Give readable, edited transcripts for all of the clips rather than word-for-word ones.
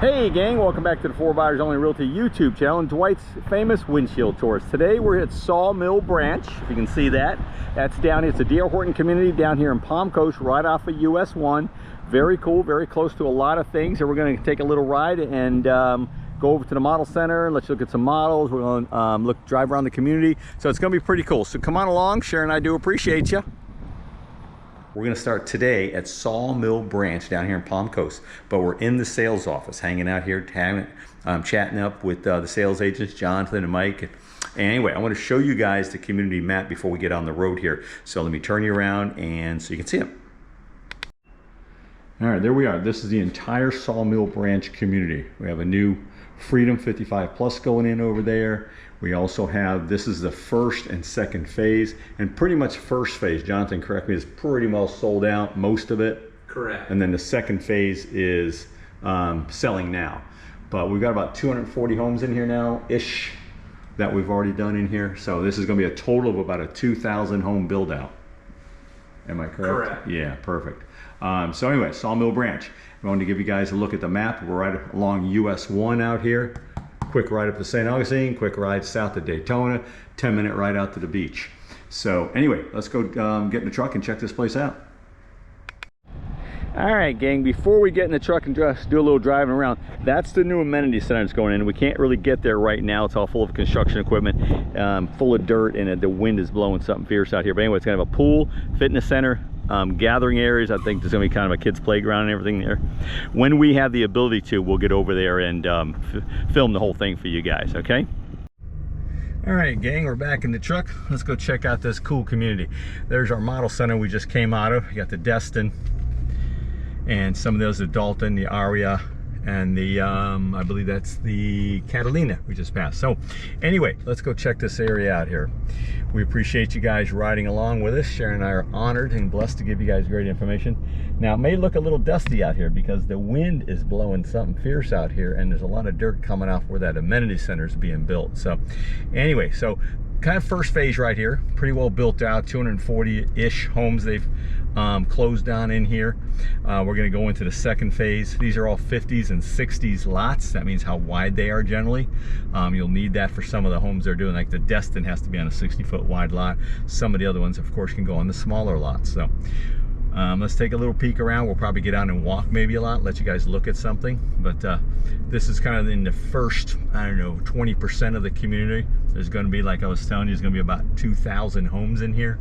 Hey gang, welcome back to the 4 Buyers Only Realty YouTube channel and Dwight's famous windshield tours. Today we're at Sawmill Branch, if you can see that. That's down here, it's a D.R. Horton community down here in Palm Coast, right off of US 1. Very cool, very close to a lot of things. So we're going to take a little ride and go over to the model center and let's look at some models. We're going to drive around the community. So it's going to be pretty cool. So come on along, Sharon, I do appreciate you. We're going to start today at Sawmill Branch down here in Palm Coast, but we're in the sales office, hanging out here, chatting up with the sales agents, Jonathan and Mike. And anyway, I want to show you guys the community map before we get on the road here. So let me turn you around and so you can see them. All right, there we are. This is the entire Sawmill Branch community. We have a new Freedom 55 Plus going in over there. We also have, this is the first and second phase, and pretty much first phase, Jonathan, correct me, is pretty well sold out, most of it. Correct. And then the second phase is selling now. But we've got about 240 homes in here now-ish that we've already done in here. So this is gonna be a total of about a 2,000 home build out. Am I correct? Correct. Yeah, perfect. So anyway, Sawmill Branch. I wanted to give you guys a look at the map. We're right along US 1 out here. Quick ride up to St. Augustine, quick ride south to Daytona, 10-minute ride out to the beach. So anyway, let's go get in the truck and check this place out. All right, gang, before we get in the truck and just do a little driving around, that's the new amenity center that's going in. We can't really get there right now. It's all full of construction equipment, full of dirt, and the wind is blowing something fierce out here. But anyway, it's going to have a pool, fitness center, gathering areas. I think there's going to be kind of a kids playground and everything there. When we have the ability to, we'll get over there and film the whole thing for you guys, okay? All right, gang, we're back in the truck. Let's go check out this cool community. There's our model center we just came out of. You got the Destin, and some of those are Dalton, the Aria, and the I believe that's the Catalina we just passed. So anyway, let's go check this area out here. We appreciate you guys riding along with us. Sharon and I are honored and blessed to give you guys great information. Now it may look a little dusty out here because the wind is blowing something fierce out here, and there's a lot of dirt coming off where that amenity center is being built. So anyway, so kind of first phase right here, pretty well built out, 240-ish homes they've closed down in here. We're going to go into the second phase. These are all 50s and 60s lots. That means how wide they are generally. You'll need that for some of the homes they're doing, like the Destin has to be on a 60-foot wide lot. Some of the other ones, of course, can go on the smaller lots. So let's take a little peek around. We'll probably get out and walk maybe a lot, let you guys look at something. But this is kind of in the first, I don't know, 20% of the community. There's going to be, like I was telling you, there's going to be about 2,000 homes in here.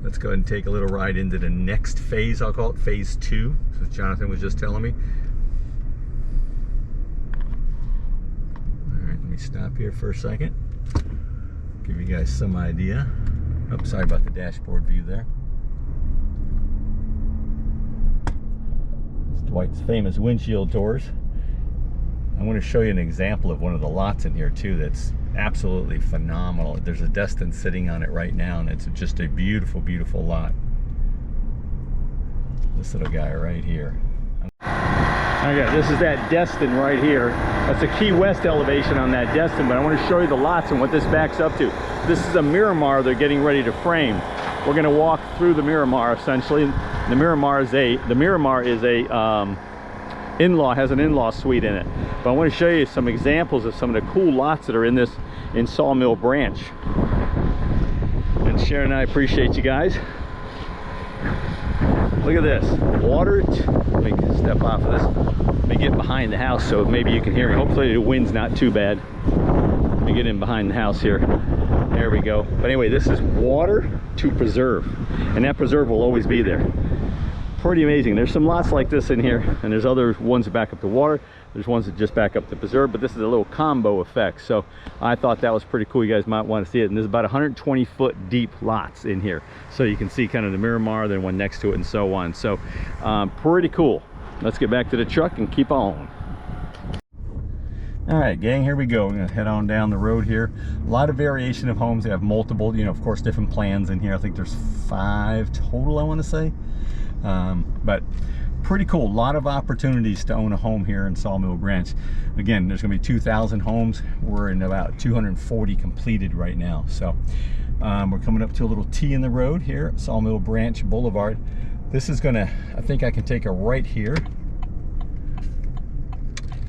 Let's go ahead and take a little ride into the next phase. I'll call it phase 2, as Jonathan was just telling me. All right, let me stop here for a second. Give you guys some idea. Oh, sorry about the dashboard view there. It's Dwight's famous windshield tours. I want to show you an example of one of the lots in here too that's absolutely phenomenal. There's a Destin sitting on it right now, and it's just a beautiful, beautiful lot. This little guy right here. Okay, this is that Destin right here. That's a Key West elevation on that Destin, but I want to show you the lots and what this backs up to. This is a Miramar they're getting ready to frame. We're going to walk through the Miramar essentially. The Miramar is a in-law, has an in-law suite in it. But I want to show you some examples of some of the cool lots that are in Sawmill Branch. And Sharon and I appreciate you guys. Look at this. Water. Let me step off of this. Let me get behind the house so maybe you can hear me. Hopefully the wind's not too bad. Let me get in behind the house here. There we go. But anyway, this is water to preserve. And that preserve will always be there. Pretty amazing. There's some lots like this in here, and there's other ones that back up the water. There's ones that just back up the preserve, but this is a little combo effect. So I thought that was pretty cool. You guys might want to see it. And there's about 120-foot deep lots in here. So you can see kind of the Miramar, then one next to it, and so on. So pretty cool. Let's get back to the truck and keep on. All right, gang, here we go. We're gonna head on down the road here. A lot of variation of homes. They have multiple, of course, different plans in here. I think there's 5 total, I want to say. But pretty cool. A lot of opportunities to own a home here in Sawmill Branch. Again, there's going to be 2,000 homes. We're in about 240 completed right now. So we're coming up to a little T in the road here, Sawmill Branch Boulevard. This is going to, I think I can take a right here.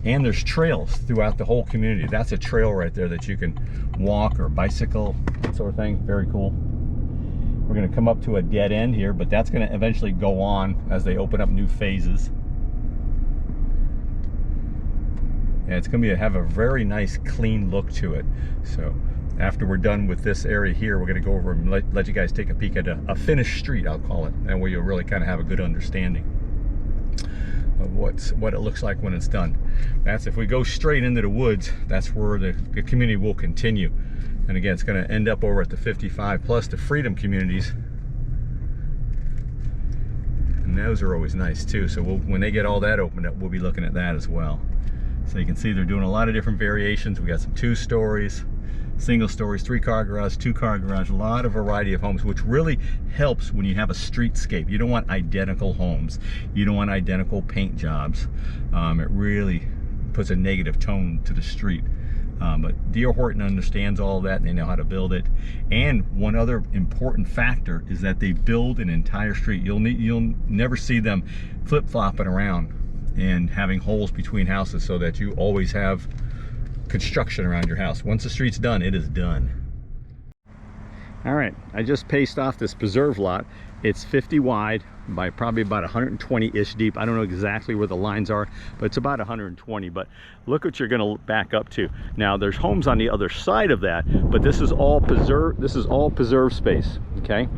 And there's trails throughout the whole community. That's a trail right there that you can walk or bicycle, that sort of thing. Very cool. We're going to come up to a dead end here, but that's going to eventually go on as they open up new phases. And it's going to have a very nice clean look to it. So after we're done with this area here, we're going to go over and let you guys take a peek at a finished street, I'll call it, and where you'll really kind of have a good understanding of what it looks like when it's done. That's if we go straight into the woods, that's where the community will continue. And again, it's going to end up over at the 55 plus the Freedom communities. And those are always nice too. So when they get all that opened up, we'll be looking at that as well. So you can see they're doing a lot of different variations. We got some 2 stories, single stories, 3-car garage, 2-car garage, a lot of variety of homes, which really helps when you have a streetscape. You don't want identical homes. You don't want identical paint jobs. It really puts a negative tone to the street. But D.R. Horton understands all that, and they know how to build it. And one other important factor is that they build an entire street. You'll never see them flip-flopping around and having holes between houses, so that you always have construction around your house. Once the street's done, it is done. All right, I just paced off this preserve lot. It's 50 wide by probably about 120-ish deep. I don't know exactly where the lines are, but it's about 120. But look what you're going to back up to. Now there's homes on the other side of that, but this is all preserve. This is all preserve space. Okay,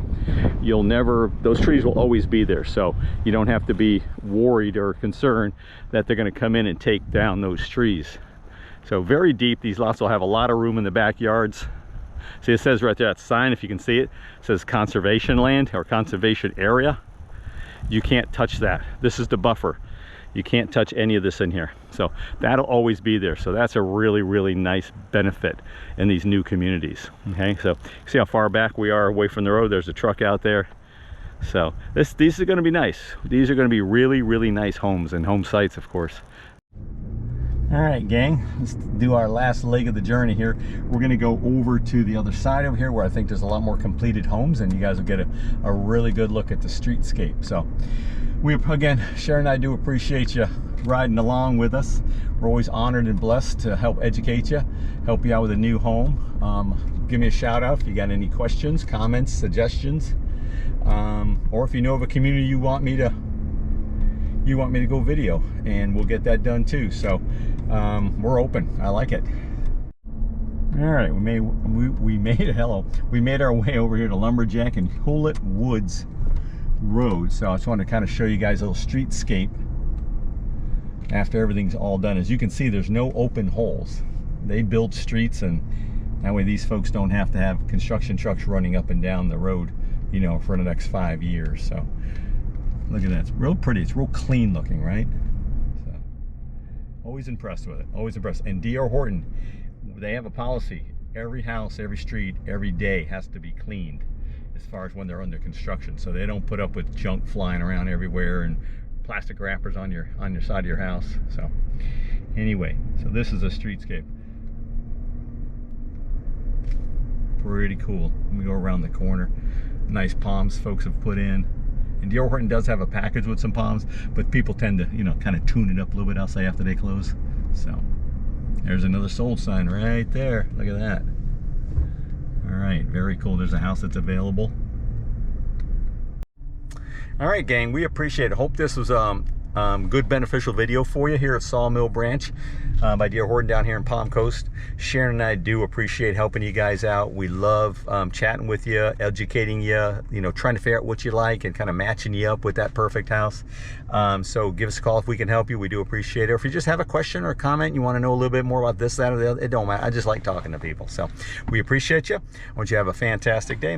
those trees will always be there, so you don't have to be worried or concerned that they're going to come in and take down those trees. So very deep. These lots will have a lot of room in the backyards. See, it says right there, that sign, if you can see it, it says conservation land or conservation area. You can't touch that. This is the buffer. You can't touch any of this in here. So that'll always be there. So that's a really, really nice benefit in these new communities. Okay, so see how far back we are away from the road. There's a truck out there. So these are going to be nice. These are going to be really, really nice homes and home sites, of course. All right, gang, let's do our last leg of the journey here. We're going to go over to the other side over here where I think there's a lot more completed homes, and you guys will get a really good look at the streetscape. So again, Sharon and I do appreciate you riding along with us. We're always honored and blessed to help educate you, help you out with a new home. Give me a shout out if you got any questions, comments, suggestions, or if you know of a community you want me to go video, and we'll get that done too. So we're open. I like it. All right, we made our way over here to Lumberjack and Hewlett Woods Road. So I just wanted to kind of show you guys a little streetscape after everything's all done. As you can see, there's no open holes. They build streets, and that way these folks don't have to have construction trucks running up and down the road, you know, for the next 5 years. So look at that. It's real pretty. It's real clean looking, right? So always impressed with it. Always impressed. And D.R. Horton, they have a policy. Every house, every street, every day has to be cleaned as far as when they're under construction. So they don't put up with junk flying around everywhere and plastic wrappers on your side of your house. So anyway, so this is a streetscape. Pretty cool. Let me go around the corner. Nice palms folks have put in. And D.R. Horton does have a package with some palms, but people tend to, you know, kind of tune it up a little bit, I'll say, after they close. So there's another sold sign right there. Look at that. All right, very cool. There's a house that's available. All right, gang, we appreciate it. Hope this was good beneficial video for you here at Sawmill Branch by D.R. Horton down here in Palm Coast. Sharon and I do appreciate helping you guys out. We love chatting with you, educating you, you know, trying to figure out what you like and kind of matching you up with that perfect house. So give us a call if we can help you. We do appreciate it. Or if you just have a question or a comment, you want to know a little bit more about this, that, or the other, it don't matter. I just like talking to people. So we appreciate you. I want you to have a fantastic day.